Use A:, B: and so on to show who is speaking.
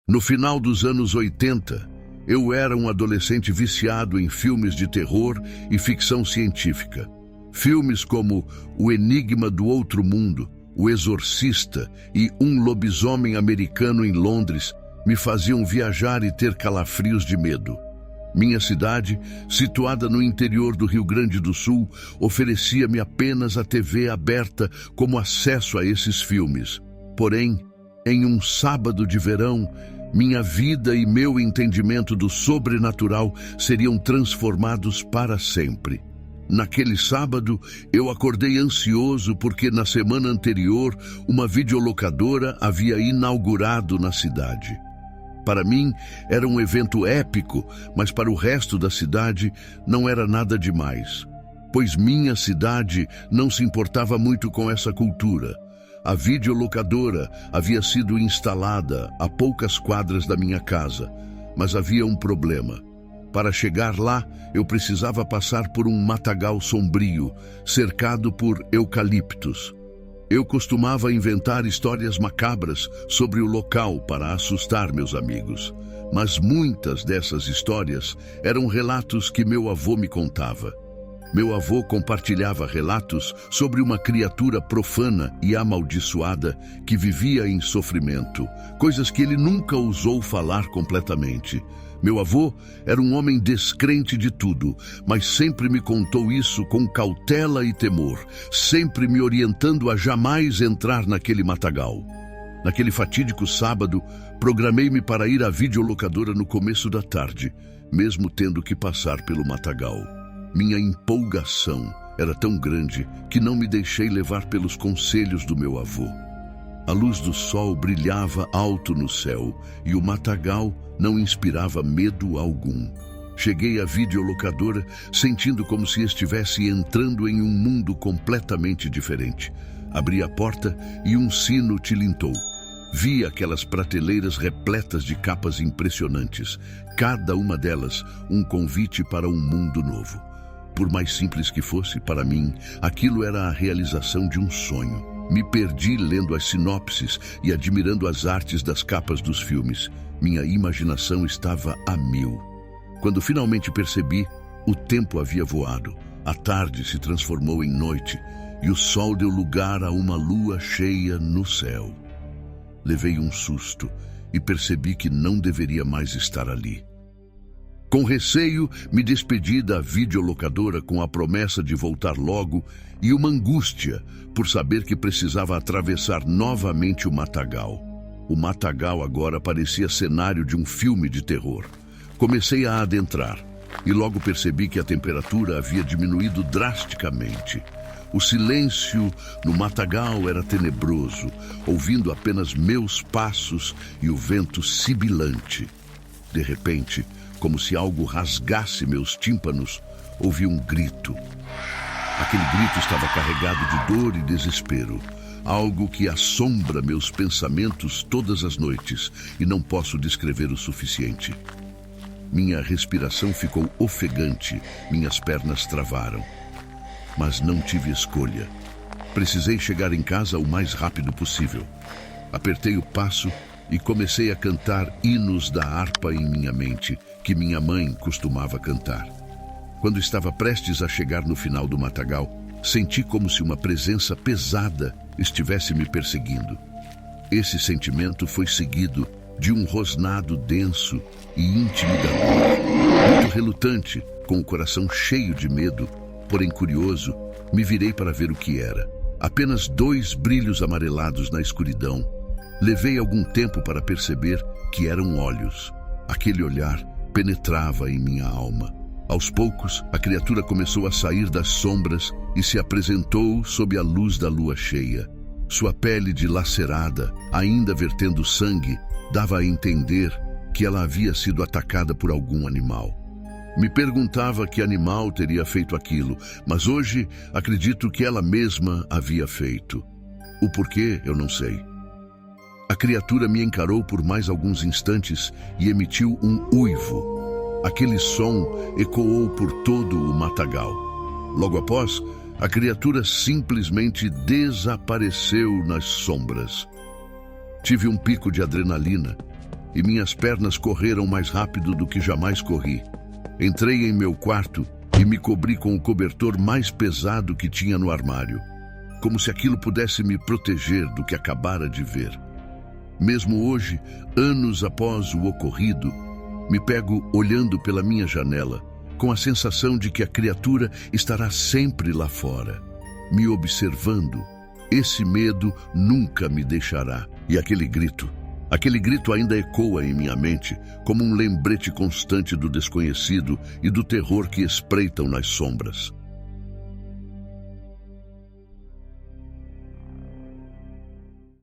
A: No final dos anos 80, eu era um adolescente viciado em filmes de terror e ficção científica. Filmes como O Enigma do Outro Mundo, O Exorcista e Um Lobisomem Americano em Londres me faziam viajar e ter calafrios de medo. Minha cidade, situada no interior do Rio Grande do Sul, oferecia-me apenas a TV aberta como acesso a esses filmes. Porém, em um sábado de verão, minha vida e meu entendimento do sobrenatural seriam transformados para sempre. Naquele sábado, eu acordei ansioso porque na semana anterior, uma videolocadora havia inaugurado na cidade. Para mim, era um evento épico, mas para o resto da cidade não era nada demais, pois minha cidade não se importava muito com essa cultura. A videolocadora havia sido instalada a poucas quadras da minha casa, mas havia um problema. Para chegar lá, eu precisava passar por um matagal sombrio, cercado por eucaliptos. Eu costumava inventar histórias macabras sobre o local para assustar meus amigos, mas muitas dessas histórias eram relatos que meu avô me contava. Meu avô compartilhava relatos sobre uma criatura profana e amaldiçoada que vivia em sofrimento, coisas que ele nunca ousou falar completamente. Meu avô era um homem descrente de tudo, mas sempre me contou isso com cautela e temor, sempre me orientando a jamais entrar naquele matagal. Naquele fatídico sábado, programei-me para ir à videolocadora no começo da tarde, mesmo tendo que passar pelo matagal. Minha empolgação era tão grande que não me deixei levar pelos conselhos do meu avô. A luz do sol brilhava alto no céu e o matagal não inspirava medo algum. Cheguei à videolocadora sentindo como se estivesse entrando em um mundo completamente diferente. Abri a porta e um sino tilintou. Vi aquelas prateleiras repletas de capas impressionantes, cada uma delas um convite para um mundo novo. Por mais simples que fosse, para mim, aquilo era a realização de um sonho. Me perdi lendo as sinopses e admirando as artes das capas dos filmes. Minha imaginação estava a mil. Quando finalmente percebi, o tempo havia voado. A tarde se transformou em noite e o sol deu lugar a uma lua cheia no céu. Levei um susto e percebi que não deveria mais estar ali. Com receio, me despedi da videolocadora com a promessa de voltar logo e uma angústia por saber que precisava atravessar novamente o matagal. O matagal agora parecia cenário de um filme de terror. Comecei a adentrar e logo percebi que a temperatura havia diminuído drasticamente. O silêncio no matagal era tenebroso, ouvindo apenas meus passos e o vento sibilante. De repente, como se algo rasgasse meus tímpanos, ouvi um grito. Aquele grito estava carregado de dor e desespero, algo que assombra meus pensamentos todas as noites e não posso descrever o suficiente. Minha respiração ficou ofegante, minhas pernas travaram. Mas não tive escolha. Precisei chegar em casa o mais rápido possível. Apertei o passo e comecei a cantar hinos da harpa em minha mente, que minha mãe costumava cantar. Quando estava prestes a chegar no final do matagal, senti como se uma presença pesada estivesse me perseguindo. Esse sentimento foi seguido de um rosnado denso e intimidador. Muito relutante, com o coração cheio de medo, porém curioso, me virei para ver o que era. Apenas 2 brilhos amarelados na escuridão. Levei algum tempo para perceber que eram olhos. Aquele olhar penetrava em minha alma. Aos poucos, a criatura começou a sair das sombras e se apresentou sob a luz da lua cheia. Sua pele dilacerada, ainda vertendo sangue, dava a entender que ela havia sido atacada por algum animal. Me perguntava que animal teria feito aquilo, mas hoje acredito que ela mesma havia feito. O porquê eu não sei. A criatura me encarou por mais alguns instantes e emitiu um uivo. Aquele som ecoou por todo o matagal. Logo após, a criatura simplesmente desapareceu nas sombras. Tive um pico de adrenalina e minhas pernas correram mais rápido do que jamais corri. Entrei em meu quarto e me cobri com o cobertor mais pesado que tinha no armário, como se aquilo pudesse me proteger do que acabara de ver. Mesmo hoje, anos após o ocorrido, me pego olhando pela minha janela, com a sensação de que a criatura estará sempre lá fora, me observando. Esse medo nunca me deixará. E aquele grito ainda ecoa em minha mente, como um lembrete constante do desconhecido e do terror que espreitam nas sombras.